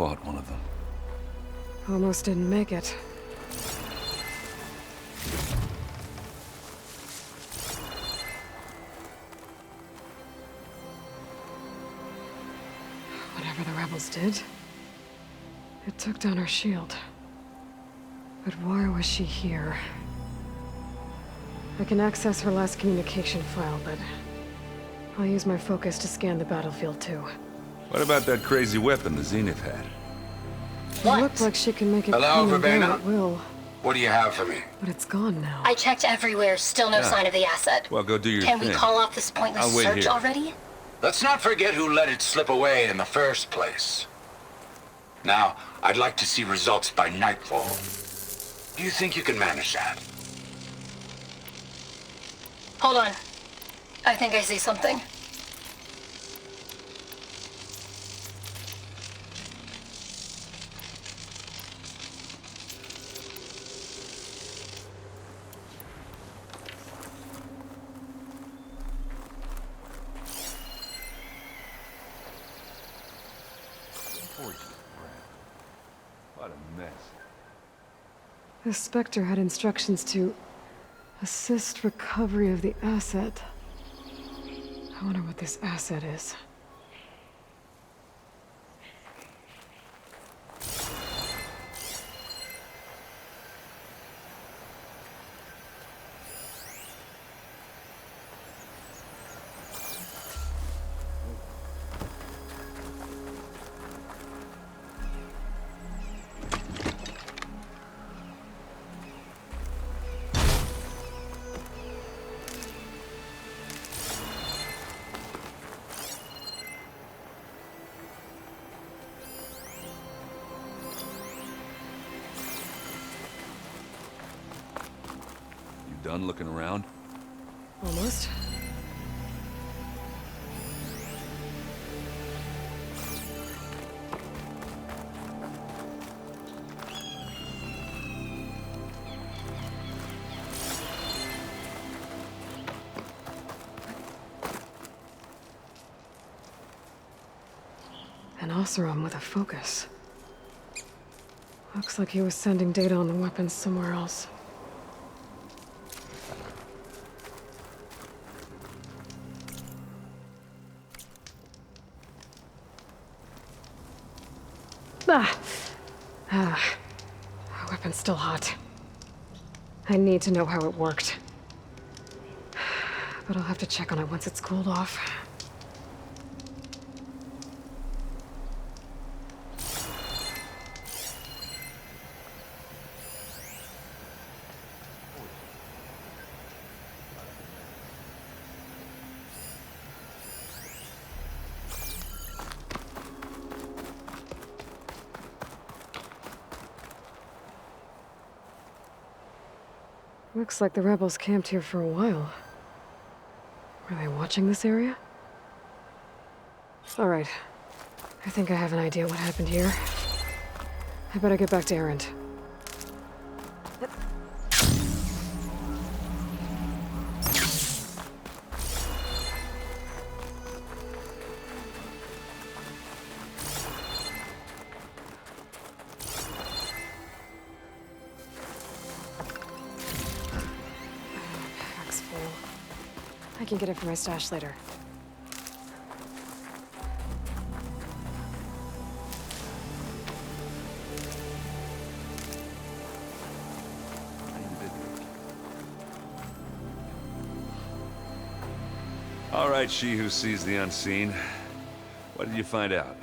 fought one of them. Almost didn't make it. Whatever the rebels did, it took down her shield. But why was she here? I can access her last communication file, but I'll use my focus to scan the battlefield too. What about that crazy weapon the Zenith had? It looked like she can make it Hello, come and go Verbena? at will, What do you have for me? but it's gone now. I checked everywhere, still no Yeah. sign of the asset. Well, go do your Can thing. we call off this pointless I'll wait search here. already? Let's not forget who let it slip away in the first place. Now, I'd like to see results by nightfall. Do you think you can manage that? Hold on. I think I see something. What a mess. The Spectre had instructions to assist recovery of the asset. I wonder what this asset is. Done looking around? Almost. An Oseram with a focus. Looks like he was sending data on the weapons somewhere else. The weapon's still hot. I need to know how it worked. But I'll have to check on it once it's cooled off. Looks like the rebels camped here for a while. Were they watching this area? All right. I think I have an idea what happened here. I better get back to Erend. Pack's full. I can get it from my stash later. All right, she who sees the unseen. What did you find out?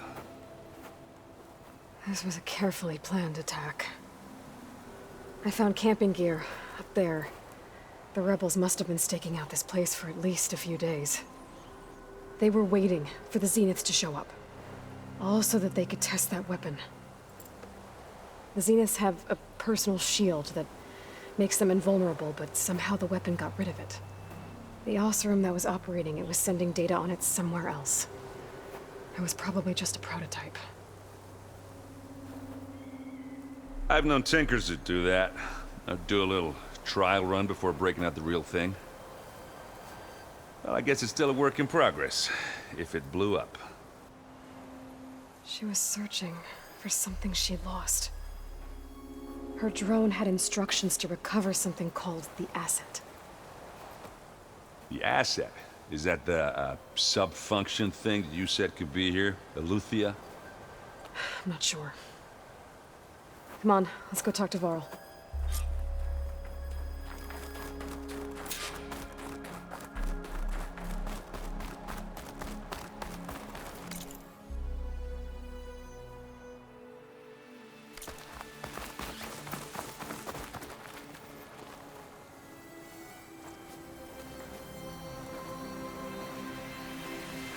This was a carefully planned attack. I found camping gear up there. The rebels must have been staking out this place for at least a few days. They were waiting for the Zeniths to show up. All so that they could test that weapon. The Zeniths have a personal shield that makes them invulnerable, but somehow the weapon got rid of it. The Oseram that was operating it was sending data on it somewhere else. It was probably just a prototype. I've known tinkers that do that. I'd do a little trial run before breaking out the real thing. Well, I guess it's still a work in progress, if it blew up. She was searching for something she lost. Her drone had instructions to recover something called the asset. The asset? Is that the sub-function thing that you said could be here? Eleuthia? I'm not sure. Come on, let's go talk to Varl.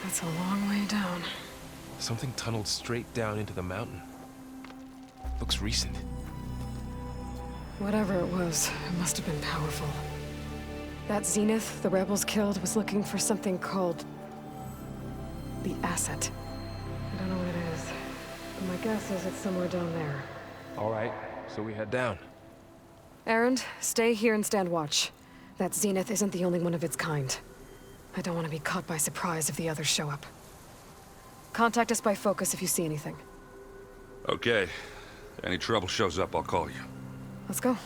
That's a long way down. Something tunneled straight down into the mountain. Looks recent. Whatever it was, it must have been powerful. That Zenith the rebels killed was looking for something called the asset. I don't know what it is, but my guess is it's somewhere down there. All right, so we head down. Erend, stay here and stand watch. That Zenith isn't the only one of its kind. I don't want to be caught by surprise if the others show up. Contact us by focus if you see anything. Okay. If any trouble shows up, I'll call you. Let's go.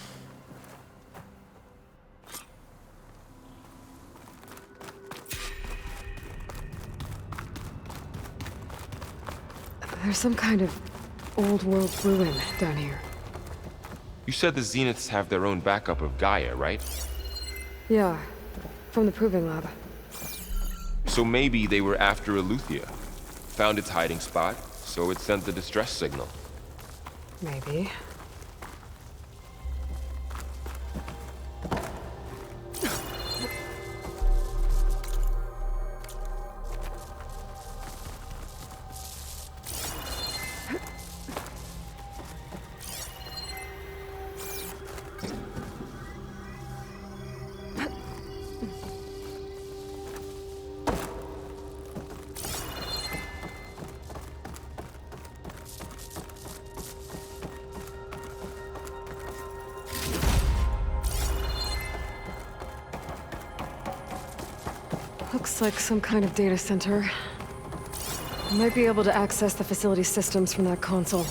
There's some kind of old-world ruin down here. You said the Zeniths have their own backup of Gaia, right? Yeah, from the Proving Lab. So maybe they were after Eleuthia. Found its hiding spot, so it sent the distress signal. Maybe. Looks like some kind of data center. I might be able to access the facility systems from that console.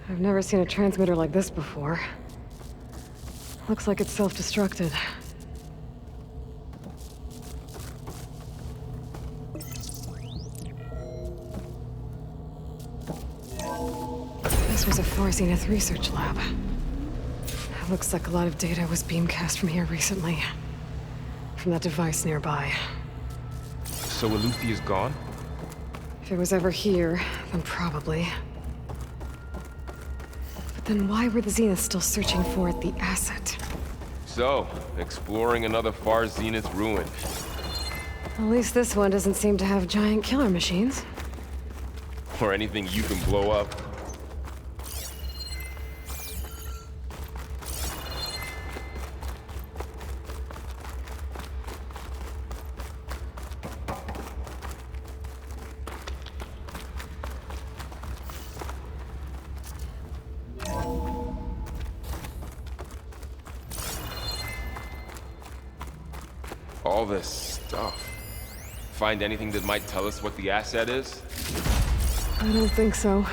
I've never seen a transmitter like this before. Looks like it's self-destructed. This was a Zenith research lab. It looks like a lot of data was beamcast from here recently. From that device nearby. So Eleuthia's gone? If it was ever here, then probably. But then why were the Zeniths still searching for the asset? So, exploring another far Zenith ruin. At least this one doesn't seem to have giant killer machines. Or anything you can blow up. All this stuff. Find anything that might tell us what the asset is? I don't think so.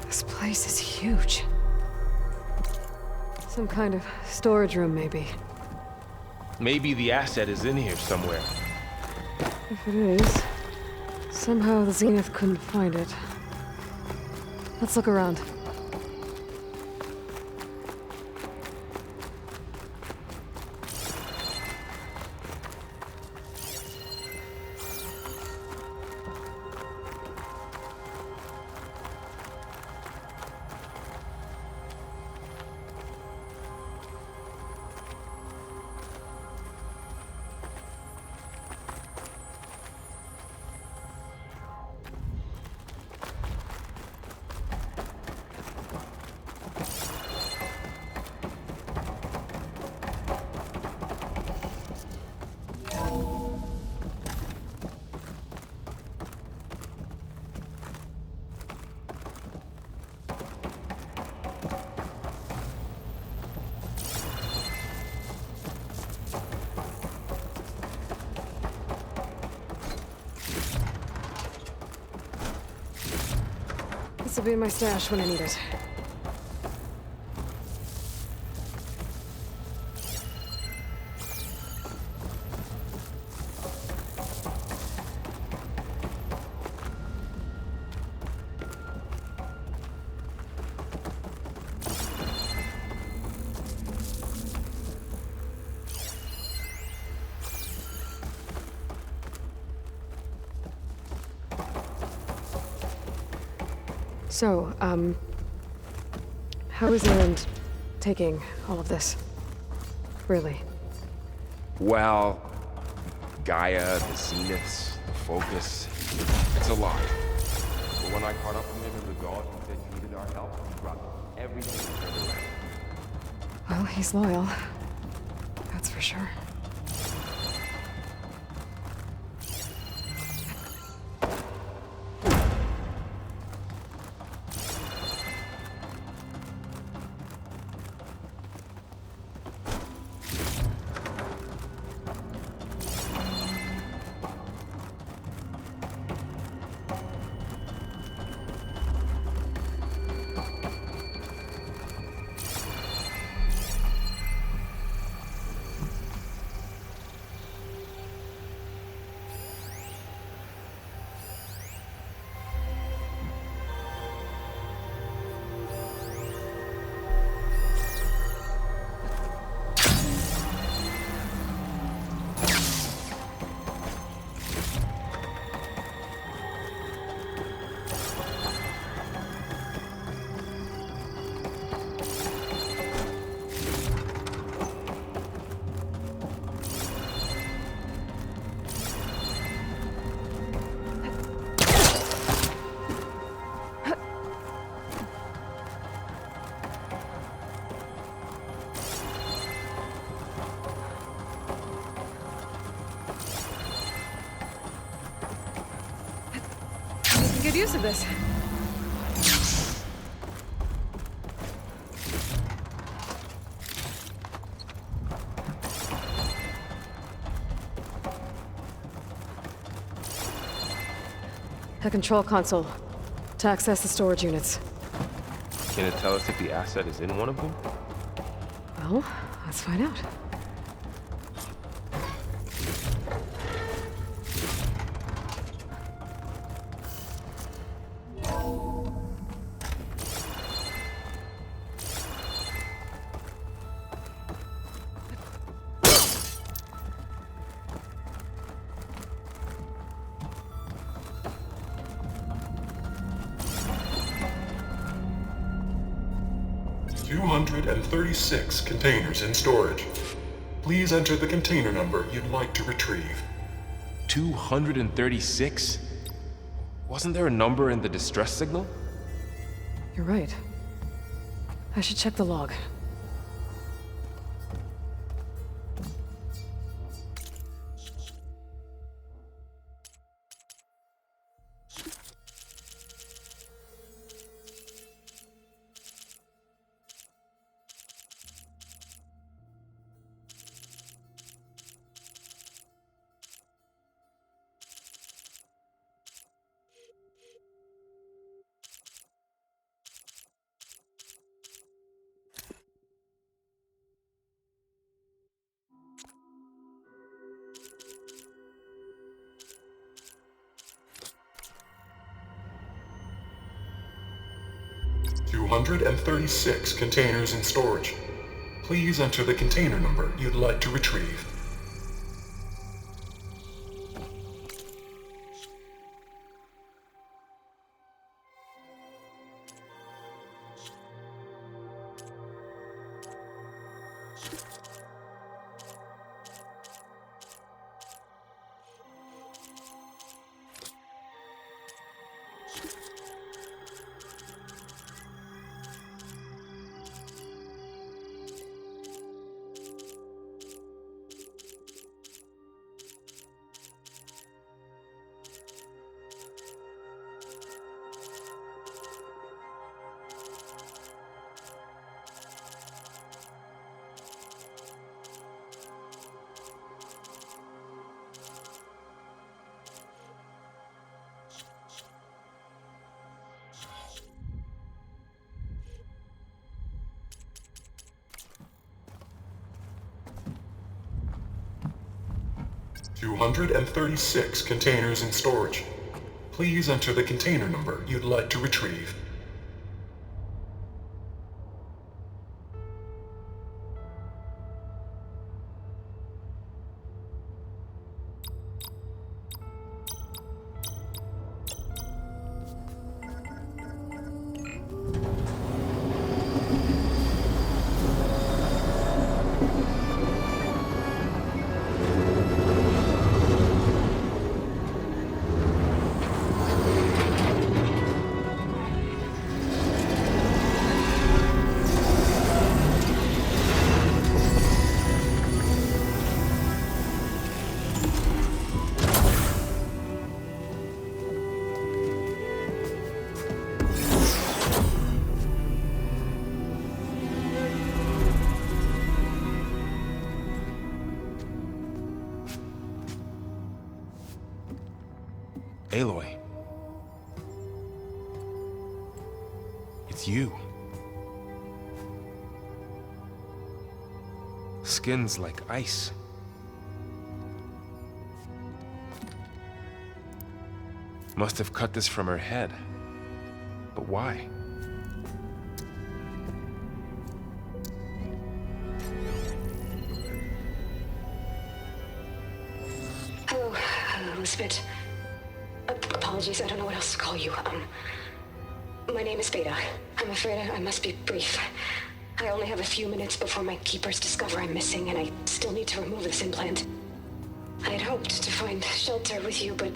This place is huge. Some kind of storage room, maybe. Maybe the asset is in here somewhere. If it is, somehow the Zenith couldn't find it. Let's look around. This will be in my stash when I need it. So, how is Erend taking all of this? Really? Well, Gaia, the Zeniths, the Focus, it's a lot. But when I caught up with him in the God, he said he needed our help. He brought everything turned around. Well, he's loyal. That's for sure. Good use of this. A control console to access the storage units. Can it tell us if the asset is in one of them? Well, let's find out. $236 containers in storage. Please enter the container number you'd like to retrieve. 236? Wasn't there a number in the distress signal? You're right. I should check the log. $236 containers in storage. Please enter the container number you'd like to retrieve. 236 containers in storage. Please enter the container number you'd like to retrieve. Aloy. It's you. Skin's like ice. Must have cut this from her head. But why? Hello, Elizabeth. Apologies, I don't know what else to call you. My name is Beta. I'm afraid I must be brief. I only have a few minutes before my keepers discover I'm missing, and I still need to remove this implant. I had hoped to find shelter with you, but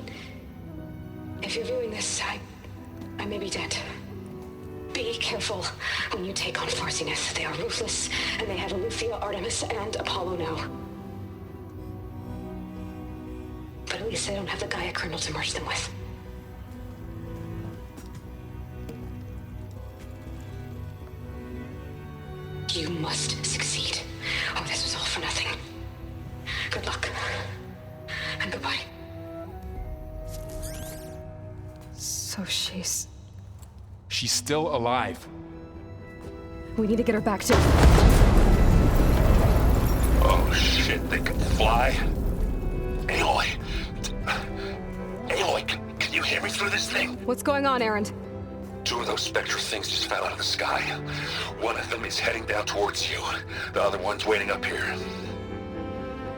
if you're viewing this, I may be dead. Be careful when you take on Far Zenith. They are ruthless, and they have Aletheia, Artemis, and Apollo now. But at least I don't have the Gaia kernel to merge them with. You must succeed. Oh, this was all for nothing. Good luck. And goodbye. So she's... She's still alive. We need to get her back to... Oh shit, they can fly? Aloy! Aloy, can you hear me through this thing? What's going on, Erend? Two of those spectral things just fell out of the sky. One of them is heading down towards you. The other one's waiting up here.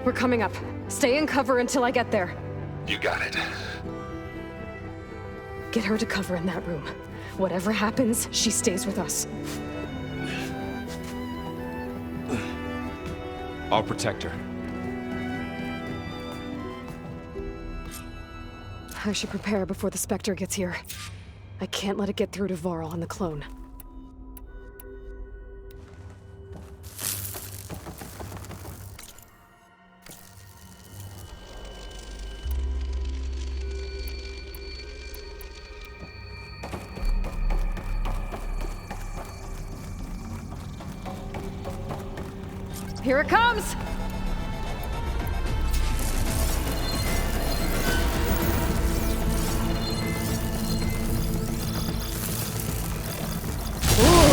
We're coming up. Stay in cover until I get there. You got it. Get her to cover in that room. Whatever happens, she stays with us. I'll protect her. I should prepare before the Spectre gets here. I can't let it get through to Varl and the clone. Here it comes!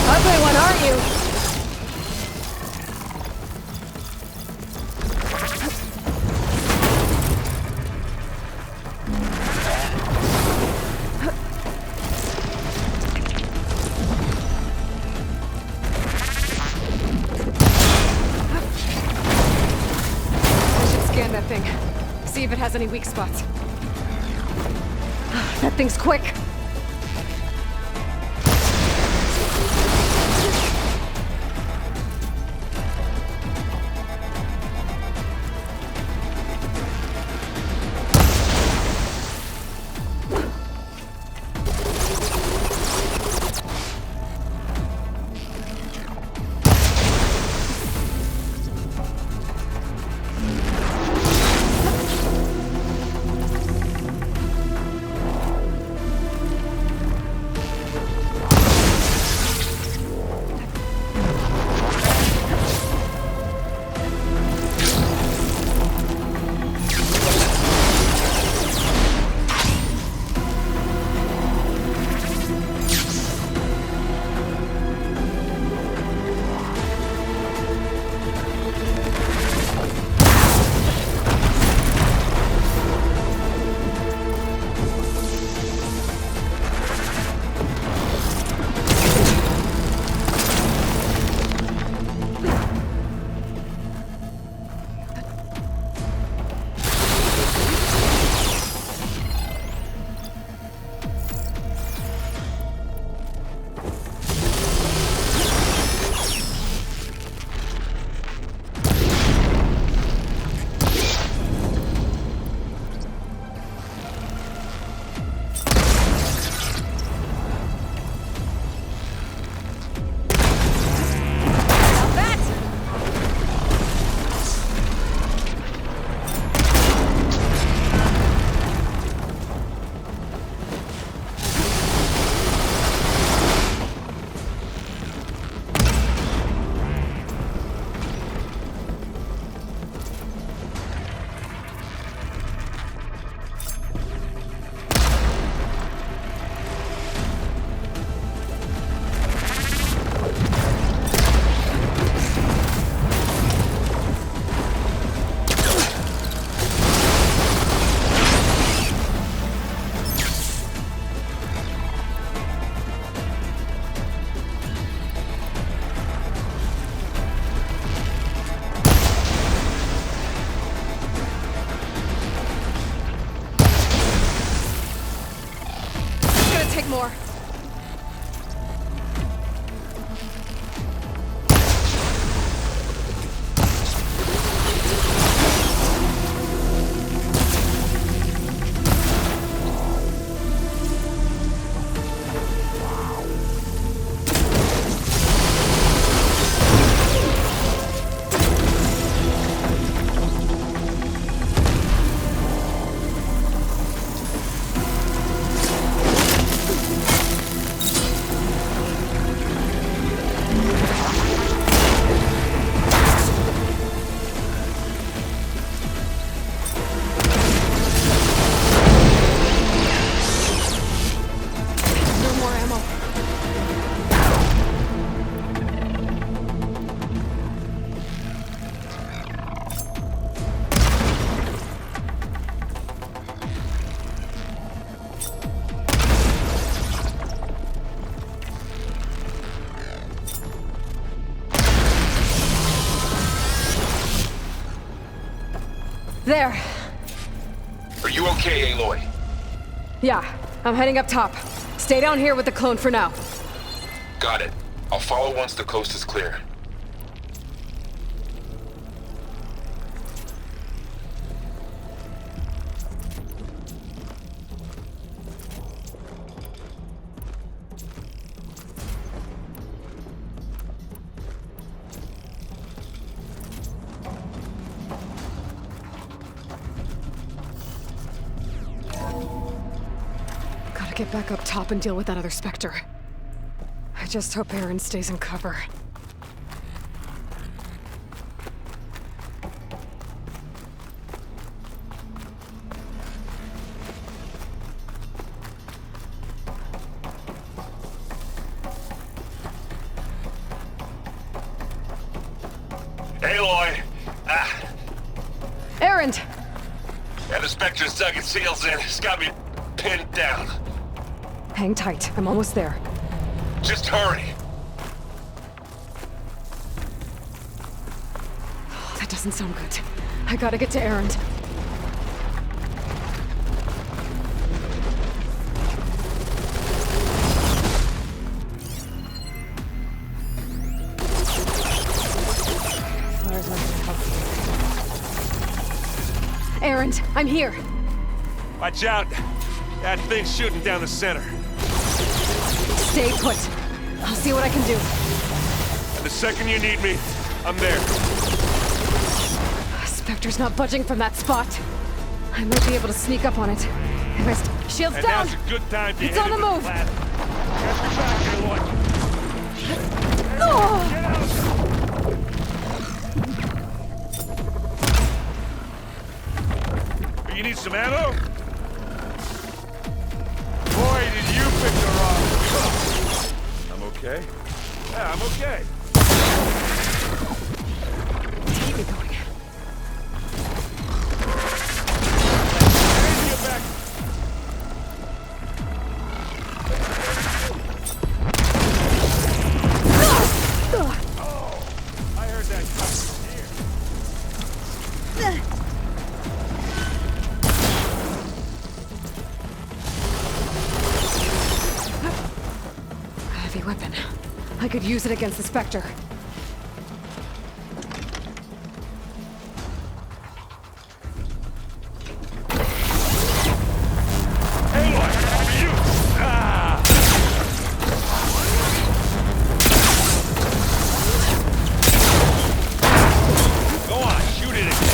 Ugly one, aren't you? I should scan that thing. See if it has any weak spots. That thing's quick. more. There. Are you okay, Aloy? Yeah, I'm heading up top. Stay down here with the clone for now. Got it. I'll follow once the coast is clear. Gotta get back up top and deal with that other Spectre. I just hope Aaron stays in cover. Aloy! Aaron! And the Spectre's dug its heels in. It's got me pinned down. Hang tight, I'm almost there. Just hurry. That doesn't sound good. I gotta get to Aaron. Claire's not gonna help me. Aaron, I'm here. Watch out! That thing's shooting down the center. Stay put. I'll see what I can do. The second you need me, I'm there. Spectre's not budging from that spot. I might be able to sneak up on it. If I Shields And down! now's a good time to It's hit on it the with move. plasma. Catch your back, Aloy. Oh! Get out! You need some ammo? Boy, did you pick the wrong... I'm okay. Yeah, I'm okay. Keep it going. Get back. I heard that coming from here. A heavy weapon. I could use it against the Spectre. Aloy, you! Ah! Go on, shoot it again.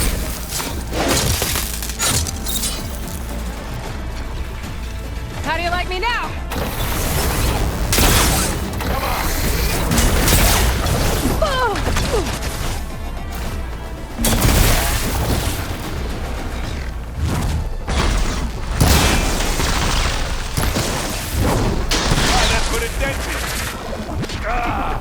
How do you like me now? That's what it did. Ah!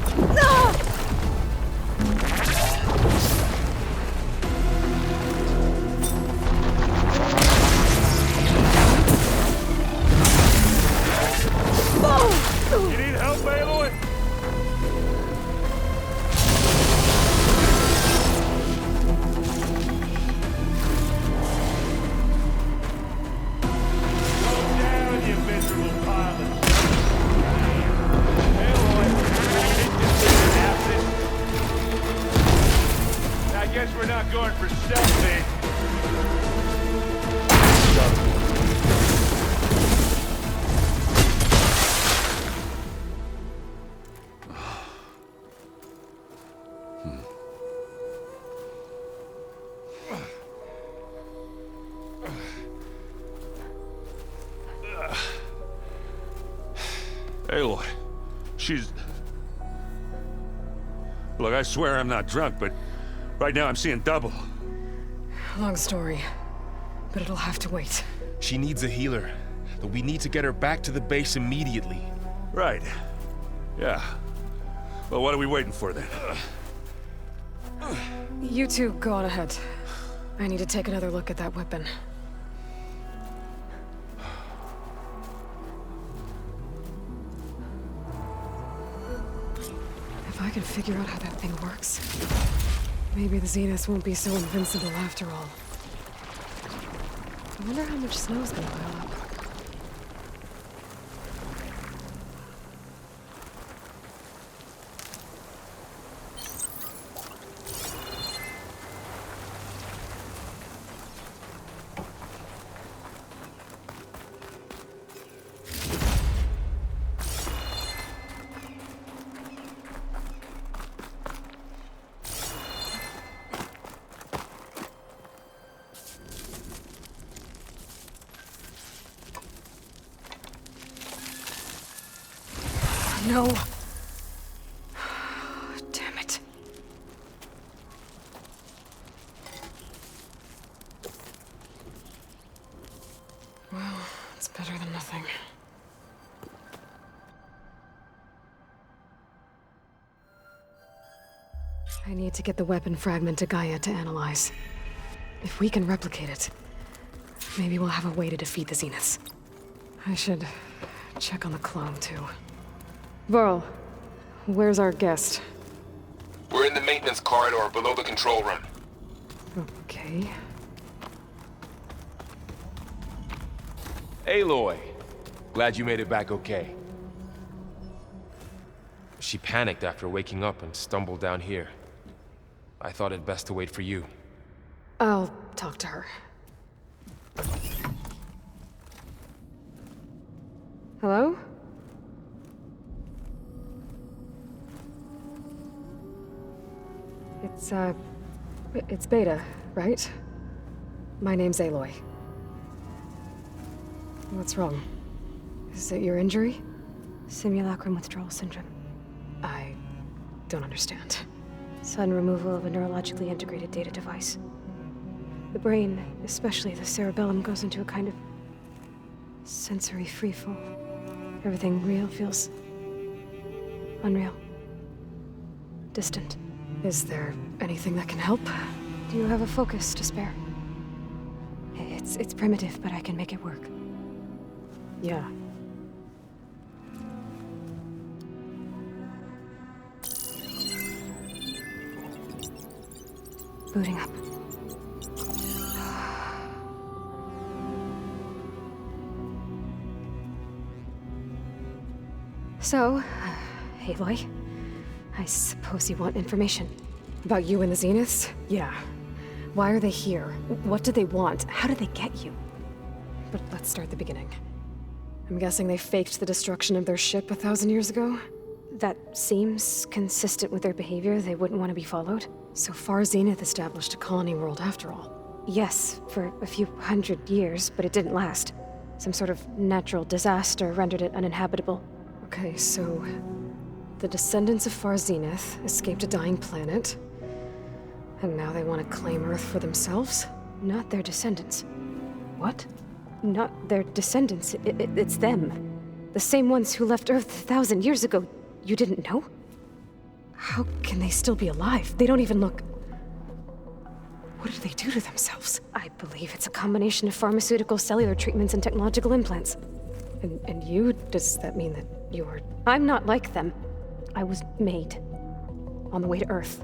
Aloy, she's... Look, I swear I'm not drunk, but right now I'm seeing double. Long story, but it'll have to wait. She needs a healer, but we need to get her back to the base immediately. Right. Yeah. Well, what are we waiting for then? You two go on ahead. I need to take another look at that weapon. If I can figure out how that thing works, maybe the Zeniths won't be so invincible after all. I wonder how much snow's gonna pile up. No. Damn it. Well, it's better than nothing. I need to get the weapon fragment to Gaia to analyze. If we can replicate it, maybe we'll have a way to defeat the Zeniths. I should check on the clone, too. Varl, where's our guest? We're in the maintenance corridor below the control room. Okay. Aloy, glad you made it back okay. She panicked after waking up and stumbled down here. I thought it best to wait for you. I'll talk to her. Hello? It's Beta, right? My name's Aloy. What's wrong? Is it your injury? Simulacrum withdrawal syndrome. I don't understand. Sudden removal of a neurologically integrated data device. The brain, especially the cerebellum, goes into a kind of sensory freefall. Everything real feels unreal. Distant. Is there anything that can help? Do you have a focus to spare? It's primitive, but I can make it work. Yeah. Booting up. So, Aloy, I suppose you want information. About you and the Zeniths? Yeah. Why are they here? What do they want? How did they get you? But let's start at the beginning. I'm guessing they faked the destruction of their ship 1,000 years ago? That seems consistent with their behavior. They wouldn't want to be followed. So Far Zenith established a colony world after all. Yes, for a few hundred years, but it didn't last. Some sort of natural disaster rendered it uninhabitable. Okay, so the descendants of Far Zenith escaped a dying planet, and now they want to claim Earth for themselves? Not their descendants. What? Not their descendants. It's them. The same ones who left Earth 1,000 years ago. You didn't know? How can they still be alive? They don't even look... What did they do to themselves? I believe it's a combination of pharmaceutical, cellular treatments, and technological implants. And you? Does that mean that you're... I'm not like them. I was made. On the way to Earth.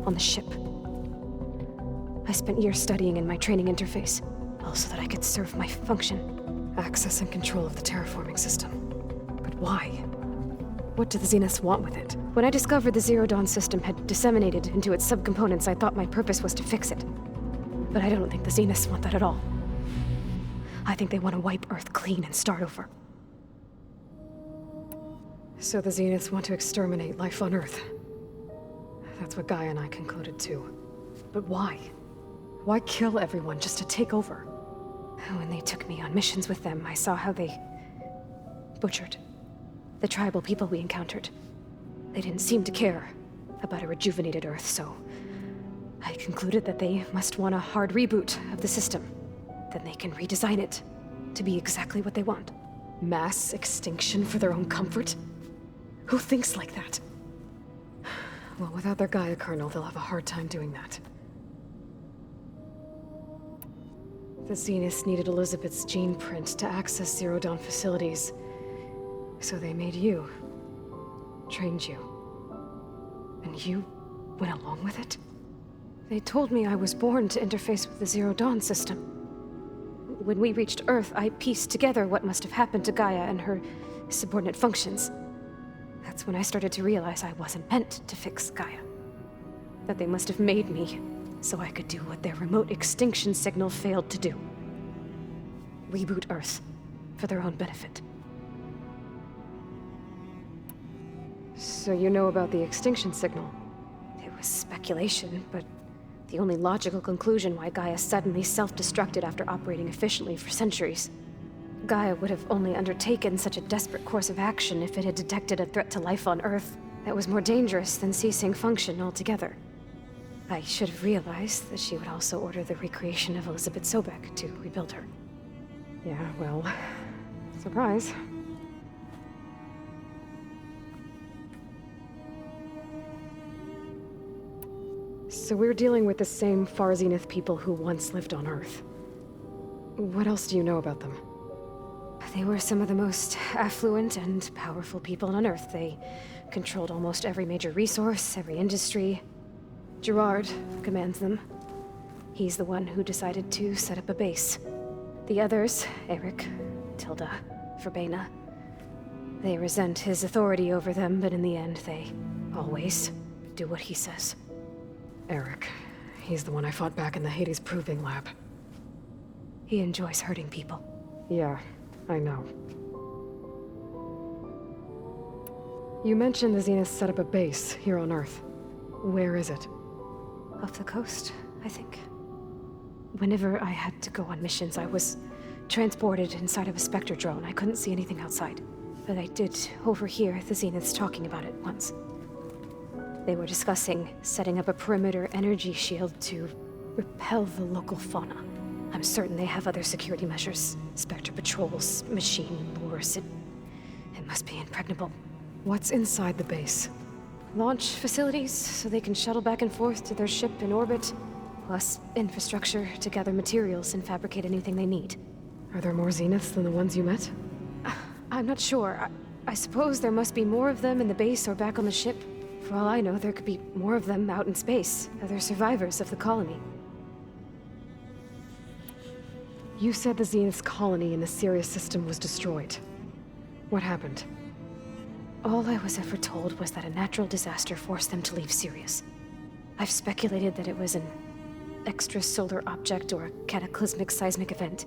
On the ship. I spent years studying in my training interface, all so that I could serve my function. Access and control of the terraforming system. But why? What do the Zeniths want with it? When I discovered the Zero Dawn system had disseminated into its subcomponents, I thought my purpose was to fix it. But I don't think the Zeniths want that at all. I think they want to wipe Earth clean and start over. So the Zeniths want to exterminate life on Earth. That's what Gaia and I concluded too. But why? Why kill everyone just to take over? When they took me on missions with them, I saw how they butchered the tribal people we encountered. They didn't seem to care about a rejuvenated Earth, so I concluded that they must want a hard reboot of the system. Then they can redesign it to be exactly what they want. Mass extinction for their own comfort? Who thinks like that? Well, without their Gaia kernel, they'll have a hard time doing that. The Zeniths needed Elizabeth's gene print to access Zero Dawn facilities. So they made you. Trained you. And you went along with it? They told me I was born to interface with the Zero Dawn system. When we reached Earth, I pieced together what must have happened to Gaia and her subordinate functions. That's when I started to realize I wasn't meant to fix Gaia. That they must have made me so I could do what their remote extinction signal failed to do. Reboot Earth for their own benefit. So you know about the extinction signal? It was speculation, but the only logical conclusion why Gaia suddenly self-destructed after operating efficiently for centuries. Gaia would have only undertaken such a desperate course of action if it had detected a threat to life on Earth that was more dangerous than ceasing function altogether. I should have realized that she would also order the recreation of Elizabeth Sobek to rebuild her. Yeah, well, surprise. So we're dealing with the same Far Zenith people who once lived on Earth. What else do you know about them? They were some of the most affluent and powerful people on Earth. They controlled almost every major resource, every industry. Gerard commands them. He's the one who decided to set up a base. The others, Eric, Tilda, Verbena, they resent his authority over them, but in the end, they always do what he says. Eric. He's the one I fought back in the Hades Proving Lab. He enjoys hurting people. Yeah, I know. You mentioned the Zeniths set up a base here on Earth. Where is it? Off the coast, I think. Whenever I had to go on missions, I was transported inside of a Spectre drone. I couldn't see anything outside. But I did overhear the Zeniths talking about it once. They were discussing setting up a perimeter energy shield to repel the local fauna. I'm certain they have other security measures. Spectre patrols, machine lures. It must be impregnable. What's inside the base? Launch facilities, so they can shuttle back and forth to their ship in orbit. Plus infrastructure to gather materials and fabricate anything they need. Are there more Zeniths than the ones you met? I'm not sure. I suppose there must be more of them in the base or back on the ship. For all I know, there could be more of them out in space. Other survivors of the colony. You said the Zenith's colony in the Sirius system was destroyed. What happened? All I was ever told was that a natural disaster forced them to leave Sirius. I've speculated that it was an extrasolar object or a cataclysmic seismic event.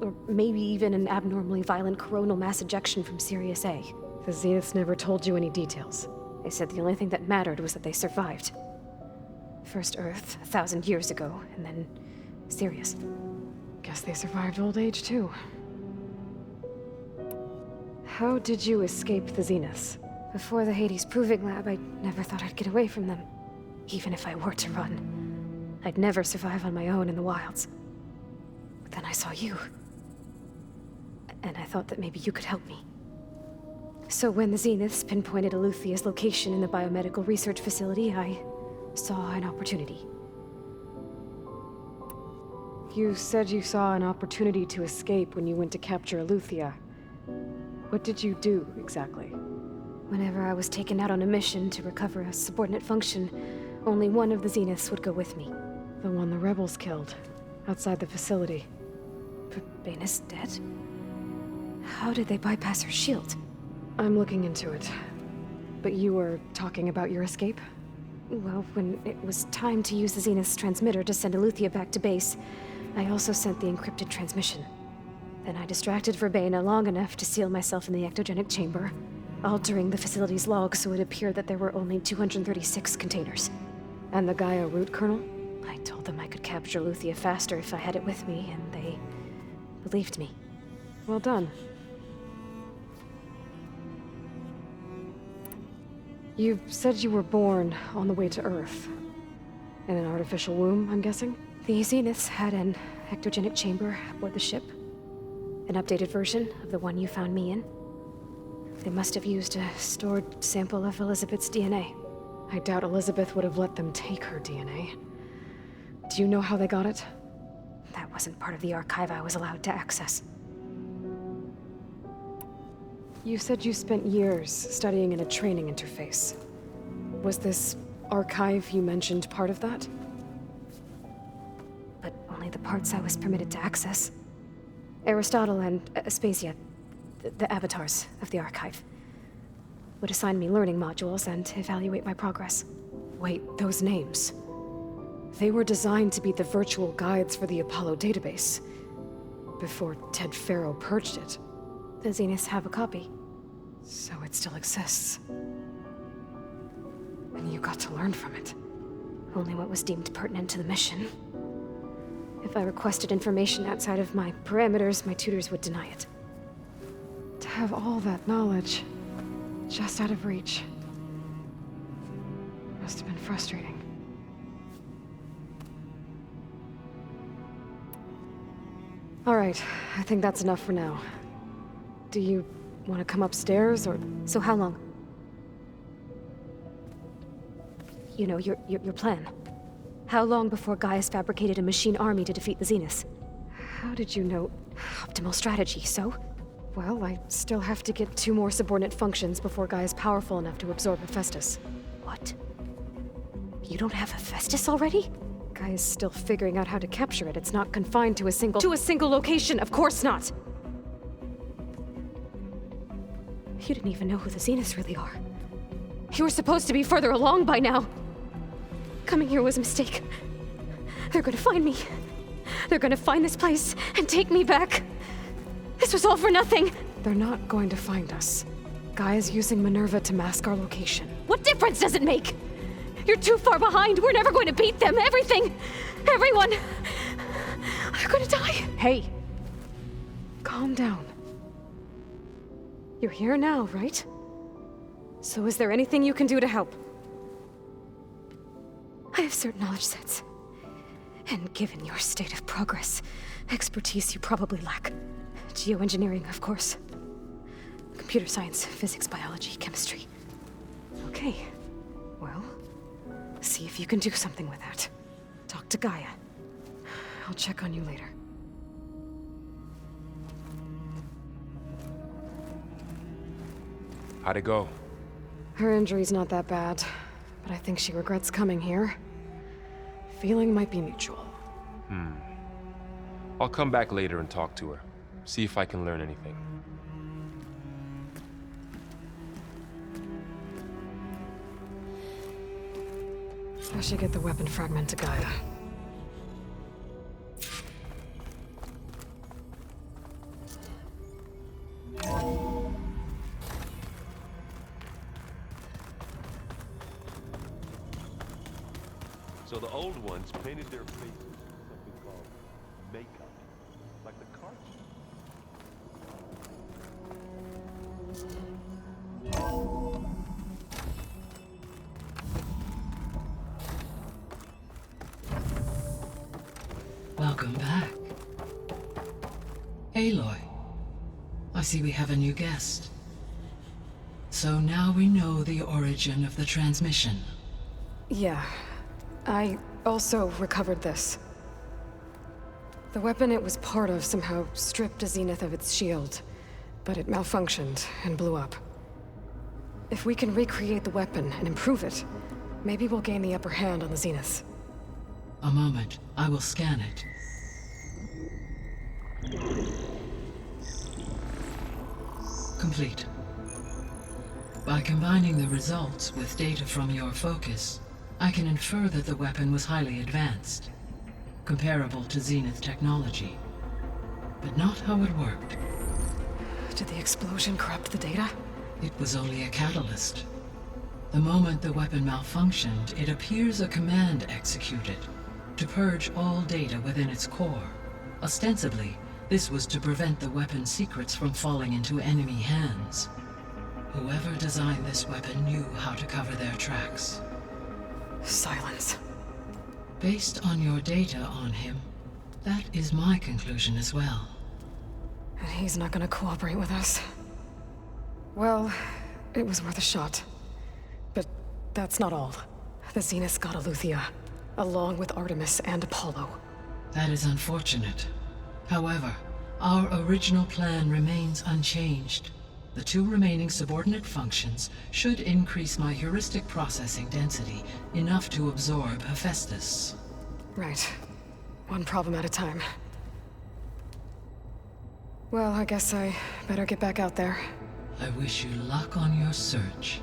Or maybe even an abnormally violent coronal mass ejection from Sirius A. The Zeniths never told you any details. They said the only thing that mattered was that they survived. First Earth, 1,000 years ago, and then Sirius. Guess they survived old age, too. How did you escape the Zeniths? Before the Hades Proving Lab, I never thought I'd get away from them. Even if I were to run. I'd never survive on my own in the wilds. But then I saw you. And I thought that maybe you could help me. So when the Zeniths pinpointed Eluthia's location in the biomedical research facility, I saw an opportunity. You said you saw an opportunity to escape when you went to capture Eluthia. What did you do, exactly? Whenever I was taken out on a mission to recover a subordinate function, only one of the Zeniths would go with me. The one the rebels killed, outside the facility. Verbena's dead? How did they bypass her shield? I'm looking into it. But you were talking about your escape? Well, when it was time to use the Zenith's transmitter to send Eluthia back to base, I also sent the encrypted transmission. Then I distracted Verbena long enough to seal myself in the ectogenic chamber, altering the facility's log so it appeared that there were only 236 containers. And the Gaia root kernel? I told them I could capture Eluthia faster if I had it with me, and they believed me. Well done. You said you were born on the way to Earth. In an artificial womb, I'm guessing? The Zeniths had an ectogenic chamber aboard the ship. An updated version of the one you found me in. They must have used a stored sample of Elizabeth's DNA. I doubt Elizabeth would have let them take her DNA. Do you know how they got it? That wasn't part of the archive I was allowed to access. You said you spent years studying in a training interface. Was this archive you mentioned part of that? But only the parts I was permitted to access. Aristotle and Aspasia, the avatars of the archive, would assign me learning modules and evaluate my progress. Wait, those names. They were designed to be the virtual guides for the Apollo database, before Ted Faro purged it. The Zeniths have a copy. So it still exists. And you got to learn from it. Only what was deemed pertinent to the mission. If I requested information outside of my parameters, my tutors would deny it. To have all that knowledge, just out of reach, must have been frustrating. All right, I think that's enough for now. Do you want to come upstairs, or...? So how long? You know, your plan. How long before Gaius fabricated a machine army to defeat the Zeniths? How did you know? Optimal strategy, so? Well, I still have to get 2 more subordinate functions before Gaia's powerful enough to absorb Hephaestus. What? You don't have Hephaestus already? Gaia's still figuring out how to capture it. It's not confined to a single location, of course not! You didn't even know who the Zeniths really are. You were supposed to be further along by now! Coming here was a mistake. They're gonna find me. They're gonna find this place and take me back. This was all for nothing. They're not going to find us. Gaia's using Minerva to mask our location. What difference does it make? You're too far behind. We're never going to beat them. Everything. Everyone. They're gonna die. Hey. Calm down. You're here now, right? So is there anything you can do to help? I have certain knowledge sets. And given your state of progress, expertise you probably lack. Geoengineering, of course. Computer science, physics, biology, chemistry. Okay. Well, see if you can do something with that. Talk to Gaia. I'll check on you later. How'd it go? Her injury's not that bad, but I think she regrets coming here. Feeling might be mutual. I'll come back later and talk to her. See if I can learn anything. I should get the weapon fragment to Gaia. So the old ones painted their faces with something called makeup, like the cartoon. Welcome back. Aloy, I see we have a new guest. So now we know the origin of the transmission. Yeah. I also recovered this. The weapon it was part of somehow stripped a Zenith of its shield, but it malfunctioned and blew up. If we can recreate the weapon and improve it, maybe we'll gain the upper hand on the Zeniths. A moment, I will scan it. Complete. By combining the results with data from your focus, I can infer that the weapon was highly advanced, comparable to Zenith technology, but not how it worked. Did the explosion corrupt the data? It was only a catalyst. The moment the weapon malfunctioned, it appears a command executed to purge all data within its core. Ostensibly, this was to prevent the weapon's secrets from falling into enemy hands. Whoever designed this weapon knew how to cover their tracks. Silence. Based on your data on him, that is my conclusion as well. And he's not gonna cooperate with us. Well, it was worth a shot. But that's not all. The Zeniths got Eleuthia, along with Artemis and Apollo. That is unfortunate. However, our original plan remains unchanged. The 2 remaining subordinate functions should increase my heuristic processing density enough to absorb Hephaestus. Right. One problem at a time. Well, I guess I better get back out there. I wish you luck on your search.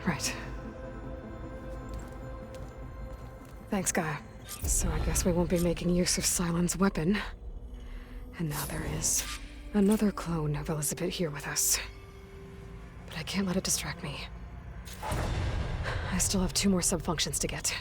Right. Thanks, Gaia. So I guess we won't be making use of Cylon's weapon. And now there is another clone of Elizabeth here with us. But I can't let it distract me. I still have 2 more subfunctions to get.